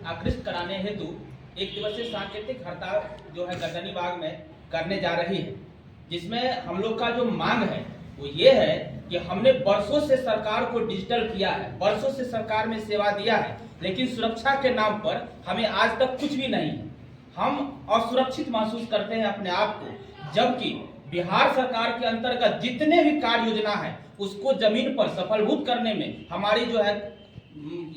आकृष्ट कराने हेतु एक दिवसीय सांकेतिक हड़ताल जो है गर्दनी बाग में करने जा रही है, जिसमें हम लोग का जो मांग है वो ये है कि हमने वर्षों से सरकार को डिजिटल किया है, वर्षों से सरकार में सेवा दिया है, लेकिन सुरक्षा के नाम पर हमें आज तक कुछ भी नहीं है। हम असुरक्षित महसूस करते हैं अपने आप को, जबकि बिहार सरकार के अंतर्गत जितने भी कार्य योजना है उसको जमीन पर सफलभूत करने में हमारी जो है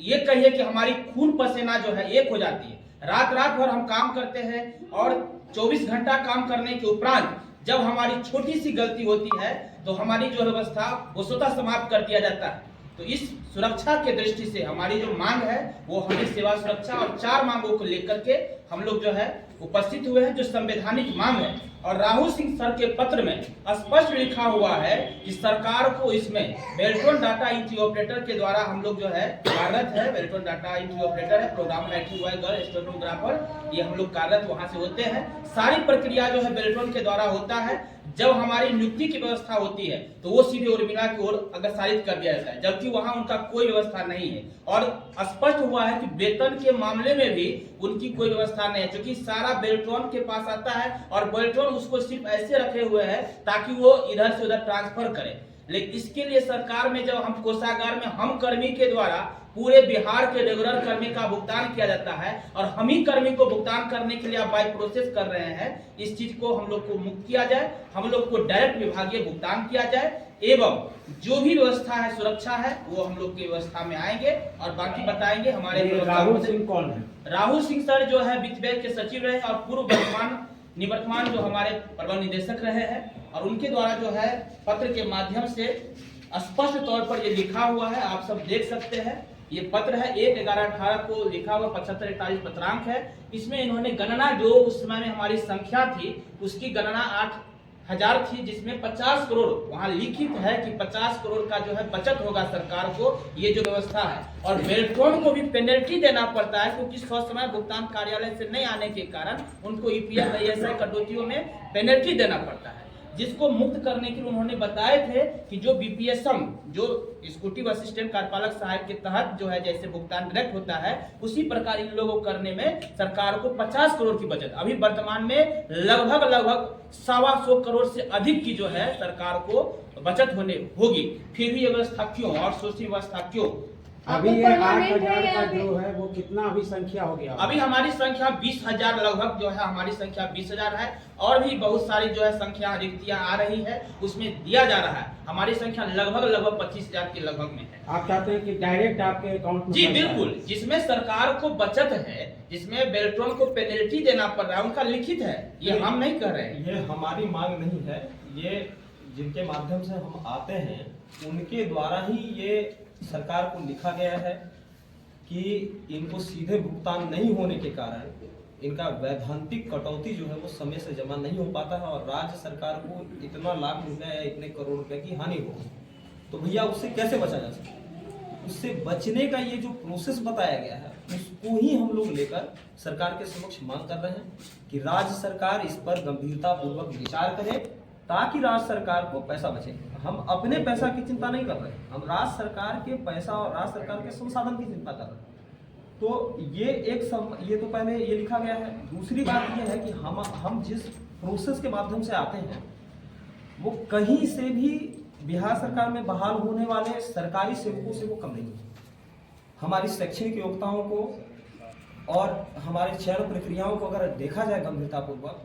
ये कहिए कि हमारी खून पसीना जो है एक हो जाती है। रात रात भर हम काम करते हैं और 24 घंटा काम करने के उपरांत जब हमारी छोटी सी गलती होती है तो हमारी जो व्यवस्था वो स्वतः समाप्त कर दिया जाता है। तो इस सुरक्षा के दृष्टि से हमारी जो मांग है वो हमें सेवा सुरक्षा और 4 मांगों को लेकर के हम लोग जो है उपस्थित हुए हैं, जो संवैधानिक मांग है। और राहुल सिंह सर के पत्र में स्पष्ट लिखा हुआ है कि सरकार को इसमें बेल्ट्रॉन डाटा एंट्री ऑपरेटर के द्वारा हम लोग जो है कार्यरत है। बेल्ट्रॉन डाटा एंट्री ऑपरेटर है, program writing boy, girl stenographer, ये हम लोग कार्यरत वहां से होते हैं। सारी प्रक्रिया जो है बेल्ट्रॉन के द्वारा होता है। जब हमारी नियुक्ति की व्यवस्था होती है तो वो सीधे उर्मिला की ओर अग्रसारित कर दिया जाता है, जबकि वहां उनका कोई व्यवस्था नहीं है। और स्पष्ट हुआ है कि वेतन के मामले में भी उनकी कोई व्यवस्था नहीं है, क्योंकि सारा बेल्ट्रॉन के पास आता है और बेल्ट्रॉन उसको सिर्फ ऐसे रखे हुए हैं ताकि वो इधर से उधर ट्रांसफर करे। लेकिन इसके लिए सरकार में जब हम कोषागार में हम कर्मी के द्वारा पूरे बिहार के रेगुलर कर्मी का भुगतान किया जाता है और हम ही कर्मी को भुगतान करने के लिए आप बाय प्रोसेस कर रहे हैं, इस चीज को हम लोग को मुक्त किया जाए, हम लोग को डायरेक्ट विभागीय भुगतान किया जाए एवं जो भी व्यवस्था है सुरक्षा है वो हम लोग की व्यवस्था में आएंगे और बाकी बताएंगे। हमारे राहुल सिंह कौन है? राहुल सिंह सर जो है वित्त विभाग के सचिव रहे और पूर्व निवर्तमान जो हमारे प्रबंध निदेशक रहे हैं, और उनके द्वारा जो है पत्र के माध्यम से स्पष्ट तौर पर ये लिखा हुआ है, आप सब देख सकते हैं। ये पत्र है 1/11/18 को लिखा हुआ, 7541 पत्रांक है। इसमें इन्होंने गणना जो उस समय में हमारी संख्या थी उसकी गणना 8000 थी, जिसमें 50 करोड़ वहां लिखित है कि 50 करोड़ का जो है बचत होगा सरकार को, ये जो व्यवस्था है। और बेल्ट्रॉन को भी पेनल्टी देना पड़ता है क्योंकि ससमय भुगतान कार्यालय से नहीं आने के कारण उनको ईपीएफ ईएसआई कटौतियों में पेनल्टी देना पड़ता है, जिसको मुक्त करने के लिए उन्होंने बताए थे कि जो बीपीएसएम जो एक्जीक्यूटिव असिस्टेंट कार्यपालक सहायक के तहत जो है जैसे भुगतान डायरेक्ट होता है उसी प्रकार इन लोगों को करने में सरकार को 50 करोड़ की बचत, अभी वर्तमान में लगभग 125 करोड़ से अधिक की जो है सरकार को बचत होने होगी। फिर भी ये व्यवस्था क्यों और सोची व्यवस्था क्यों? अभी ये 8000 का जो है वो कितना अभी संख्या हो गया? अभी हमारी संख्या 20,000 लगभग जो है, हमारी संख्या 20,000 है और भी बहुत सारी जो है संख्या रिक्तियां आ रही है, उसमें दिया जा रहा है। हमारी संख्या लगभग 25,000 के लगभग में है। आप चाहते हैं कि डायरेक्ट आपके अकाउंट में? जी बिल्कुल, जिसमें सरकार को बचत है, जिसमें बेल्ट्रॉन को पेनल्टी देना पड़ रहा है, उनका लिखित है, ये हम नहीं कह रहे हैं। ये हमारी मांग नहीं है, ये जिनके माध्यम से हम आते हैं उनके द्वारा ही ये सरकार को लिखा गया है कि इनको सीधे भुगतान नहीं होने के कारण इनका वैधानिक कटौती जो है वो समय से जमा नहीं हो पाता है और राज्य सरकार को इतना लाख रुपया या इतने करोड़ रुपए की हानि हो, तो भैया उससे कैसे बचा जा सकता? उससे बचने का ये जो प्रोसेस बताया गया है उसको ही हम लोग लेकर सरकार के समक्ष मांग कर रहे हैं कि राज्य सरकार इस पर गंभीरता पूर्वक विचार करे ताकि राज्य सरकार को पैसा बचे। हम अपने पैसा की चिंता नहीं कर रहे, हम राज्य सरकार के पैसा और राज्य सरकार के संसाधन की चिंता कर रहे हैं। तो ये तो पहले ये लिखा गया है। दूसरी बात ये है कि हम जिस प्रोसेस के माध्यम से आते हैं वो कहीं से भी बिहार सरकार में बहाल होने वाले सरकारी सेवकों से वो कम नहीं है। हमारी शैक्षणिक योग्यताओं को और हमारे चयन प्रक्रियाओं को अगर देखा जाए गंभीरतापूर्वक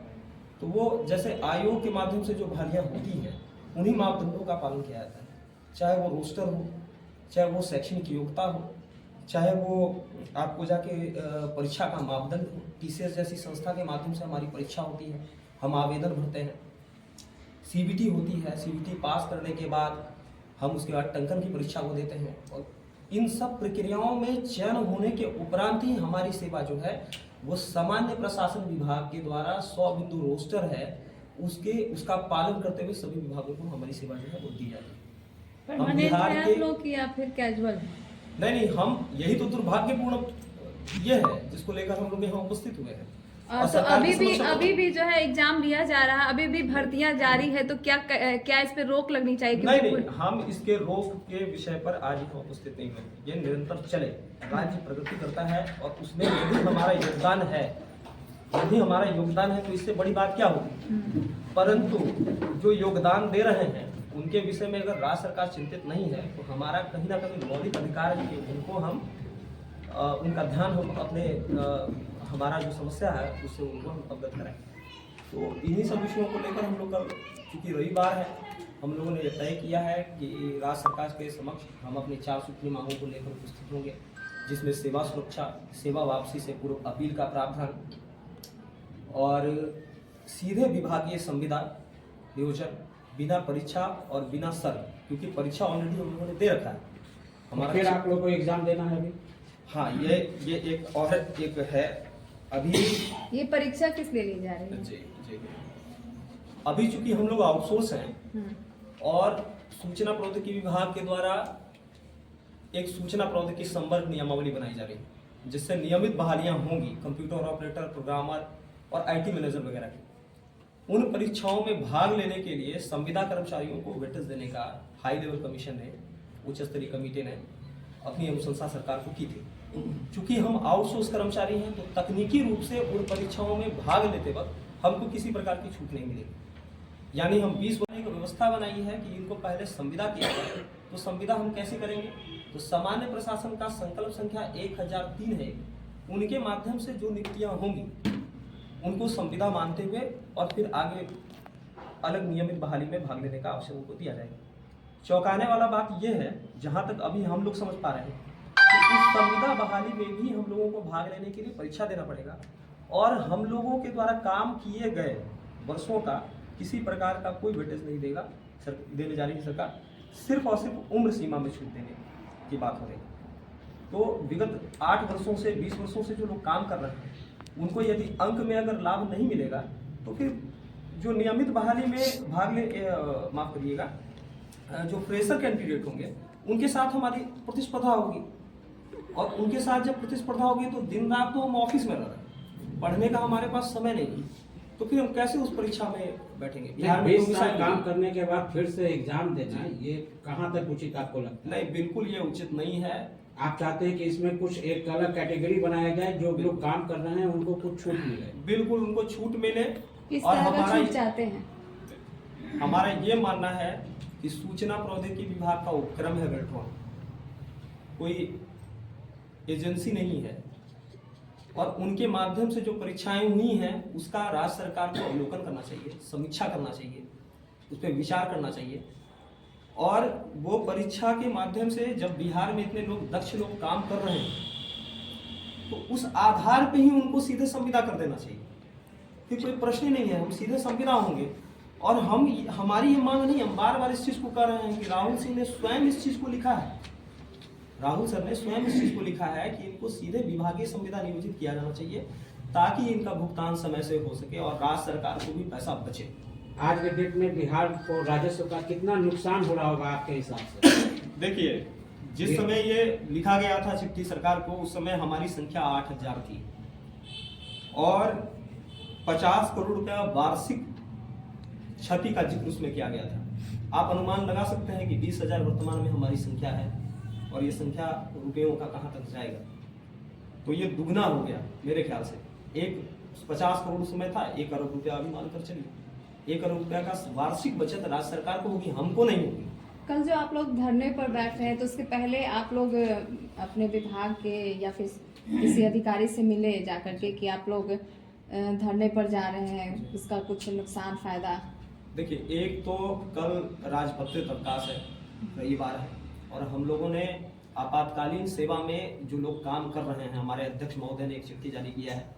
तो वो जैसे आयोग के माध्यम से जो भर्तियां होती है उन्हीं मापदंडों का पालन किया जाता है, चाहे वो रोस्टर हो, चाहे वो शैक्षणिक योग्यता हो, चाहे वो आपको जाके परीक्षा का मापदंड हो। टीसीएस जैसी संस्था के माध्यम से हमारी परीक्षा होती है, हम आवेदन भरते हैं, सीबीटी होती है, सीबीटी पास करने के बाद हम उसके बाद टंकन की परीक्षा को देते हैं और इन सब प्रक्रियाओं में चयन होने के उपरांत ही हमारी सेवा जो है वो सामान्य प्रशासन विभाग के द्वारा 100 बिंदु रोस्टर है उसका पालन करते हुए सभी विभागों को हमारी सेवा जो है वो दी जाती है। हम बिहार के या फिर कैजुअल? नहीं, हम यही तो दुर्भाग्यपूर्ण ये है जिसको लेकर हम लोग यहाँ उपस्थित हुए हैं। और तो सरकार की समस्या को- अभी भी जो है एग्जाम लिया जा रहा है, अभी भी भर्तियां जारी है, तो क्या इस पे रोक लगनी चाहिए? नहीं क्योंकि नहीं, हम इसके रोक के विषय पर आज ही उपस्थित नहीं हैं। ये निरंतर चले, राज्य प्रगति करता है और उसमें यदि हमारा योगदान है, तो इससे बड़ी बात क्या होगी। परंतु जो योगदान दे रहे हैं उनके विषय में अगर राज्य सरकार चिंतित नहीं है तो हमारा कहीं ना कहीं मौलिक अधिकार है कि उनको हम उनका ध्यान हम अपने हमारा जो समस्या है उससे उनको हम अवगत कराएं। तो इन्हीं सब विषयों को लेकर हम लोग कल, चूँकि रविवार है, हम लोगों ने तय किया है कि राज्य सरकार के समक्ष हम अपनी 4 सूत्री मांगों को लेकर उपस्थित होंगे, जिसमें सेवा सुरक्षा, सेवा वापसी से पूर्व अपील का प्रावधान और सीधे विभागीय संविदा नियोजन बिना परीक्षा और बिना शर्त, क्योंकि परीक्षा ऑलरेडी हम लोगों ने दे रखा है फिर आप लोग को एग्जाम देना है अभी। हाँ, ये एक और एक है अभी। ये परीक्षा किस लिए ली जा रही है? जी जी, अभी चूंकि हम लोग आउटसोर्स हैं और सूचना प्रौद्योगिकी विभाग के द्वारा एक सूचना प्रौद्योगिकी संवर्ग नियमावली बनाई जा रही है, जिससे नियमित बहालियां होंगी कंप्यूटर ऑपरेटर, प्रोग्रामर और आईटी मैनेजर वगैरह की। उन परीक्षाओं में भाग लेने के लिए संविदा कर्मचारियों को वेटेज देने का हाई लेवल कमीशन ने, उच्च स्तरीय कमेटी ने अपनी अनुशंसा सरकार को की थी। चूंकि हम आउटसोर्स कर्मचारी हैं तो तकनीकी रूप से उन परीक्षाओं में भाग लेते वक्त हमको किसी प्रकार की छूट नहीं मिलेगी। यानी हम 20 वर्ष की व्यवस्था बनाई है कि इनको पहले संविदा किया जाए। तो संविदा हम कैसे करेंगे? तो सामान्य प्रशासन का संकल्प संख्या 1003 है, उनके माध्यम से जो नियुक्तियां होंगी उनको संविदा मानते हुए और फिर आगे अलग नियमित बहाली में भाग लेने का अवसर उनको दिया जाएगा। चौंकाने वाला बात यह है, जहां तक अभी हम लोग समझ पा रहे हैं, कि इस संविदा बहाली में भी हम लोगों को भाग लेने के लिए परीक्षा देना पड़ेगा और हम लोगों के द्वारा काम किए गए वर्षों का किसी प्रकार का कोई वेटेज नहीं देगा देने जा रही है सरकार। सिर्फ और सिर्फ उम्र सीमा में छूट देने की बात हो रही है। तो विगत 8 वर्षों से 20 वर्षों से जो लोग काम कर रहे हैं उनको यदि अंक में अगर लाभ नहीं मिलेगा तो फिर जो नियमित बहाली में भाग ले माफ करिएगा, जो फ्रेशर कैंडिडेट होंगे उनके साथ हमारी प्रतिस्पर्धा होगी और उनके साथ जब प्रतिस्पर्धा होगी तो दिन रात तो हम ऑफिस में रह रहे हैं, पढ़ने का हमारे पास समय नहीं, तो फिर हम कैसे उस परीक्षा में बैठेंगे? बिहार में 20 साल काम करने के बाद फिर से एग्जाम देना, ये कहाँ तक उचित आपको लगता है? नहीं, बिल्कुल ये उचित नहीं है। आप चाहते हैं कि इसमें कुछ एक अलग कैटेगरी बनाया जाए, जो लोग काम कर रहे हैं उनको कुछ छूट मिले? बिल्कुल उनको छूट मिले। किस और तरह का छूट चाहते हैं? हमारा ये मानना है कि सूचना प्रौद्योगिकी विभाग का उपक्रम है बेल्ट्रॉन, कोई एजेंसी नहीं है और उनके माध्यम से जो परीक्षाएं हुई हैं उसका राज्य सरकार को अवलोकन करना चाहिए, समीक्षा करना चाहिए, उस पर विचार करना चाहिए और वो परीक्षा के माध्यम से जब बिहार में इतने लोग दक्ष लोग काम कर रहे हैं तो उस आधार पे ही उनको सीधे संविदा कर देना चाहिए। फिर कोई प्रश्न ही नहीं है, हम सीधे संविदा होंगे। और हमारी ये मांग नहीं, हम बार बार इस चीज को कर रहे हैं कि राहुल सिंह ने स्वयं इस चीज को लिखा है, राहुल सर ने स्वयं इस चीज को लिखा है कि इनको सीधे विभागीय संविदा नियोजित किया जाना चाहिए ताकि इनका भुगतान समय से हो सके और राज्य सरकार को भी पैसा बचे। आज के डेट में बिहार को राजस्व का कितना नुकसान हो रहा होगा आपके हिसाब से? देखिए, जिस समय ये लिखा गया था चिट्ठी सरकार को, उस समय हमारी संख्या 8000 थी और 50 करोड़ रुपया वार्षिक क्षति का जिक्र उसमें किया गया था। आप अनुमान लगा सकते हैं कि 20,000 वर्तमान में हमारी संख्या है और ये संख्या रुपयों का कहाँ तक जाएगा, तो ये दुगना हो गया मेरे ख्याल से। एक 50 करोड़ समय था, 1 अरब रुपया अभी मानकर चलिए। 1 अरब रुपया का वार्षिक बचत राज्य सरकार को होगी, हमको नहीं होगी। कल जो आप लोग धरने पर बैठ रहे हैं तो उसके पहले आप लोग अपने विभाग के या फिर किसी अधिकारी से मिले जाकर के कि आप लोग धरने पर जा रहे हैं, इसका कुछ नुकसान फायदा? देखिए, एक तो कल राजपत्रित अवकाश है, रविवार है और हम लोगों ने आपातकालीन सेवा में जो लोग काम कर रहे हैं, हमारे अध्यक्ष महोदय ने एक चिट्ठी जारी किया है,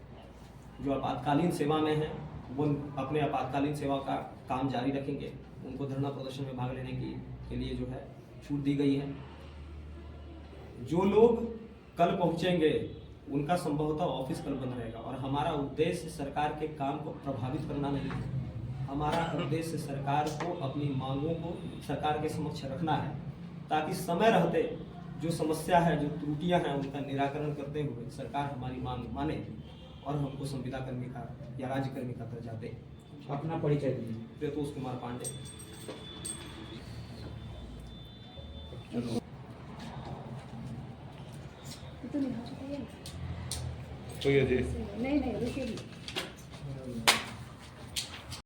जो आपातकालीन सेवा में हैं वो अपने आपातकालीन सेवा का काम जारी रखेंगे। उनको धरना प्रदर्शन में भाग लेने के लिए जो है छूट दी गई है। जो लोग कल पहुंचेंगे उनका संभवतः ऑफिस कल बंद रहेगा और हमारा उद्देश्य सरकार के काम को प्रभावित करना नहीं है। हमारा उद्देश्य सरकार को अपनी मांगों को सरकार के समक्ष रखना है ताकि समय रहते जो समस्या है, जो त्रुटियां हैं, उनका निराकरण करते हुए सरकार हमारी मांग माने और हमको संविदा कर्मी का या राज्य कर्मी का दर्जा दें। अपना परिचय दीजिए। प्रतोष कुमार पांडे। तो नहीं हो सकता ये? कोई अजय नहीं रुकिए।